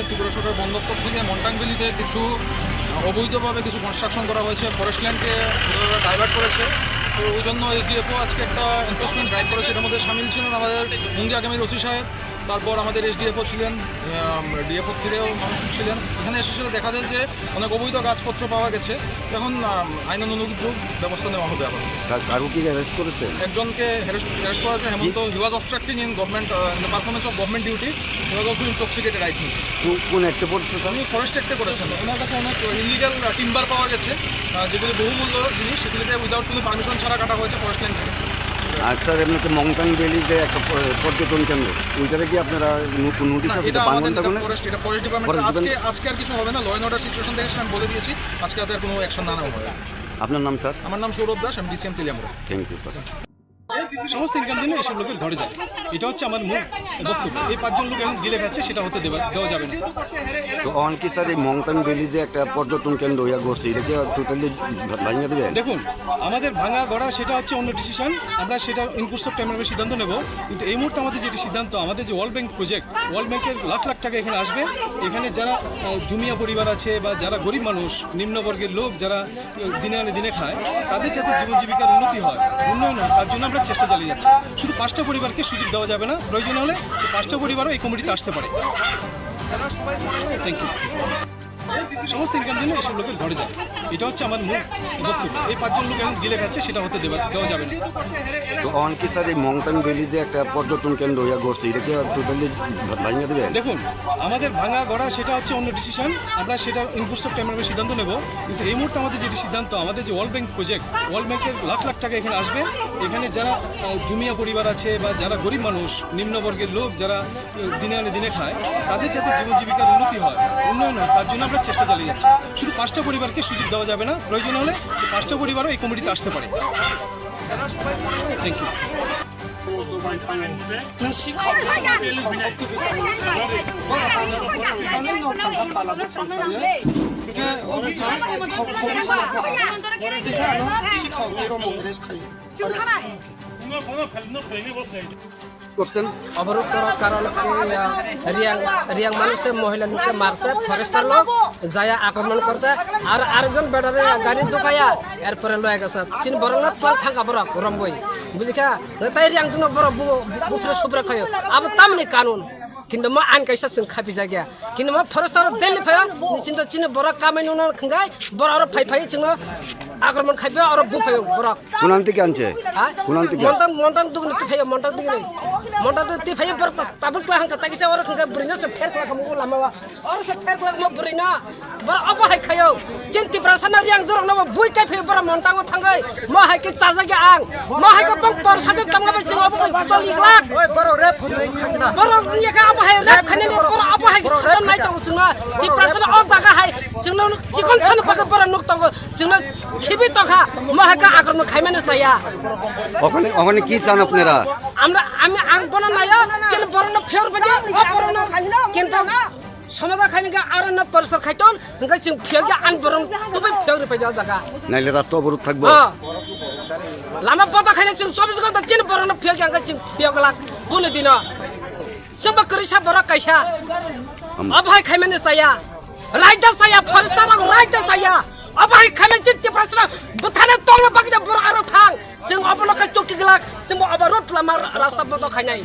ত্রিপুরা বন্দর থেকে মন্টাংবেলিতে কিছু অবৈধভাবে কিছু কনস্ট্রাকশন করা হয়েছে, ফরেস্ট ল্যান্ডকে ডাইভার্ট করেছে। তো ওই জন্য এসডিএফও আজকে একটা এনফোর্সমেন্ট ড্রাইভ করেছে। এটার মধ্যে সামিল ছিলেন আমাদের মুঙ্গি আগামীর ওসি সাহেব, তারপর আমাদের এসডিএফও ছিলেন, ডিএফও থেকেও মানুষ ছিলেন। এখানে এসেছিল দেখা যায় যে অনেক অবৈধ গাছপত্র পাওয়া গেছে। এখন আইনানুগ ব্যবস্থা নেওয়া হবে। আবার একজনকে অ্যারেস্ট করা হয়েছে, Hemant. He was obstructing in government performance of government duty. He was also intoxicated, I think. কোন একটা পড়ছে? উনি ফরেস্ট অ্যাক্টে করেছেন। ওনার কাছে অনেক ইলিগাল টিম্বার পাওয়া গেছে, যেগুলি বহুমূল্য জিনিস, সেগুলিতে উইদাউট কোনো পারমিশন ছাড়া কাটা হয়েছে ফরেস্ট ল্যান্ড থেকে। আর স্যার এমনিতে মংটাংবেলি যে একটা পর্যটন কেন্দ্র, ওইটাতে কি আপনারা নোটিশ? এটা ফরেস্ট ডিপার্টমেন্ট আজকে আর কিছু হবে না। ল অ্যান্ড অর্ডার সিচুয়েশন দেখে আমি বলে দিয়েছি আজকে আর কোনো অ্যাকশন না নেওয়া হবে। আপনার নাম স্যার? আমার নাম সৌরভ দাস, আমি DCM Teliamura. Thank you sir. সমস্ত ইনকাম দিনে এসব লোকের ঘরে যায়, এটা হচ্ছে আমার মূল বক্তব্য। এই 5 জন লোক এখন গিলে খাচ্ছে, সেটা হতে দেওয়া যাবে না। তো অনকি স্যার এই মংটাংবেলি যে একটা পর্যটন কেন্দ্র হইয়া গড়ছে, এটাকে টোটালি ভাঙিয়ে দেবে? দেখুন, আমাদের ভাঙা গড়া সেটা হচ্ছে অন্য ডিসিশন, আমরা সেটা ইনকোর্স অফ টাইমের সিদ্ধান্ত নেব। কিন্তু এই মুহূর্তে আমাদের যেটি সিদ্ধান্ত, আমাদের যে ওয়ার্ল্ড ব্যাংক প্রজেক্ট, ওয়ার্ল্ড ব্যাংকের লাখ লাখ টাকা এখানে আসবে। এখানে যারা জুমিয়া পরিবার আছে বা যারা গরিব মানুষ, নিম্নবর্গের লোক যারা দিনে আনে দিনে খায়, তাদের যাতে জীবন জীবিকার উন্নতি হয়, উন্নয়ন হয়, তার জন্য আমরা চেষ্টা চালিয়ে যাচ্ছি। শুধু 5টা পরিবারকে সুযোগ দেওয়া যাবে না, প্রয়োজন হলে 5টা পরিবারও এই কমিটিতে আসতে পারে। Thank you. সমস্ত ইনকাম দিনে এসব লোকের ঘরে যায়, এটা হচ্ছে আমার মূল বক্তব্য। এই 5 জন লোক এখন গিলে খাচ্ছে, সেটা হতে দেওয়া যাবে না। তো অনকি স্যার এই মংটাংবেলি যে একটা পর্যটন কেন্দ্র হইয়া গড়ছে, এটাকে টোটালি ভাঙিয়ে দেবে? দেখুন, আমাদের ভাঙা গড়া সেটা হচ্ছে অন্য ডিসিশন, আমরা সেটা ইনকোর্স অফ টাইমের সিদ্ধান্ত নেব। কিন্তু এই মুহূর্তে আমাদের যেটি সিদ্ধান্ত, আমাদের যে ওয়ার্ল্ড ব্যাংক প্রজেক্ট, ওয়ার্ল্ড ব্যাংকের লাখ লাখ টাকা এখানে আসবে। এখানে যারা জুমিয়া পরিবার আছে বা যারা গরিব মানুষ, নিম্নবর্গের লোক যারা দিনে আনে দিনে খায়, তাদের যাতে জীবন জীবিকার উন্নতি হয়, উন্নয়ন হয়, তার জন্য আমরা চেষ্টা চালিয়ে যাচ্ছি। শুধু 5টা পরিবারকে সুযোগ দেওয়া যাবে না, প্রয়োজন হলে 5টা পরিবারও এই কমিটিতে আসতে পারে। Thank you. অবরোধ করার কারণ রিয়াং মানুষের মহিলা নিচে মারছে, ফরেস্টার লোক যায় আক্রমণ করছে, আর আরেকজন বেটারে গাড়ি ঢুকাইয়া এরপরে লয়ে গেছে। চিন বরঙ্গাত সাল থাকা বড় রম্বই বুঝিখা, তাই রিয়াং জন্য বড় বুফরে সুপ্রে খায়। আবার তামনি কানুন কিন্তু মা আইন কাইসা जों खापि जायगा কিন্তু মা ফরেস্টার দিল্লি ফায়া নিশ্চিন্ত চিনে বড় কামাই নুন খাঙ্গাই বড় আর ফাই जों আক্রমণ খাইবে আর বুফায় বড় কোনান থেকে আনছে মন্টান দুগুন ফায়া মন্টান দিকে মন্টান তে ফায়া বড় তাবুক লা হাঙ্কা তাকিসা আর খাঙ্গা বুরিনা সে ফের কলা খামু লামাवा আর সে ফের কলা মা বুরিনা বড় অবহাই খায়ো চিন্তি প্রাসানা রিয়াং জরং না বুই কাই ফায়া বড় মন্টাও থাঙ্গাই মা হাইকে চাজাগে আং মা হাইকে বং পর সাজক তামগা जों অবহাই 40 লাখ বড় রেপ খাইনা বড় নিয়া অবহাই রেপ খাইনি বড় অবহাই সাজন নাই তো जों তি প্রাসানা অ জায়গা হাই जों চিকন ছান পাকে বড় নুক তো जों খিবি তখা মা হাইকে আক্রমণ খাইমানে চাইয়া ওখানে কি চান আপনারা? আমি আং বনা নাইয়া চিন বড় না ফের বাজে বড় না কিন্তু সমাজা খাইনিকা আর না পরিসর খাইতন নঙ্গা जों ফেগে আন বড় তবে ফের পাইয়া জায়গা নাইলে রাস্তা অবরোধ থাকবে। লামা পতা খাইনি जों 24 ঘন্টা চিন বড় না ফেগে আঙ্গা जों ফেগলা কোন দিন সবা করিসা বড় কাইসা অবহাই খাইমানে চাইয়া রাইদার চাইয়া ফরেস্টার রাইদার চাইয়া অবহাই খাইমানে চিত্তে প্রশ্ন বুথানে তংলা বাকিটা বড় আর থাং जों অবলকা চকি গলা जों অবরোধ লামা রাস্তা পথ খাইনাই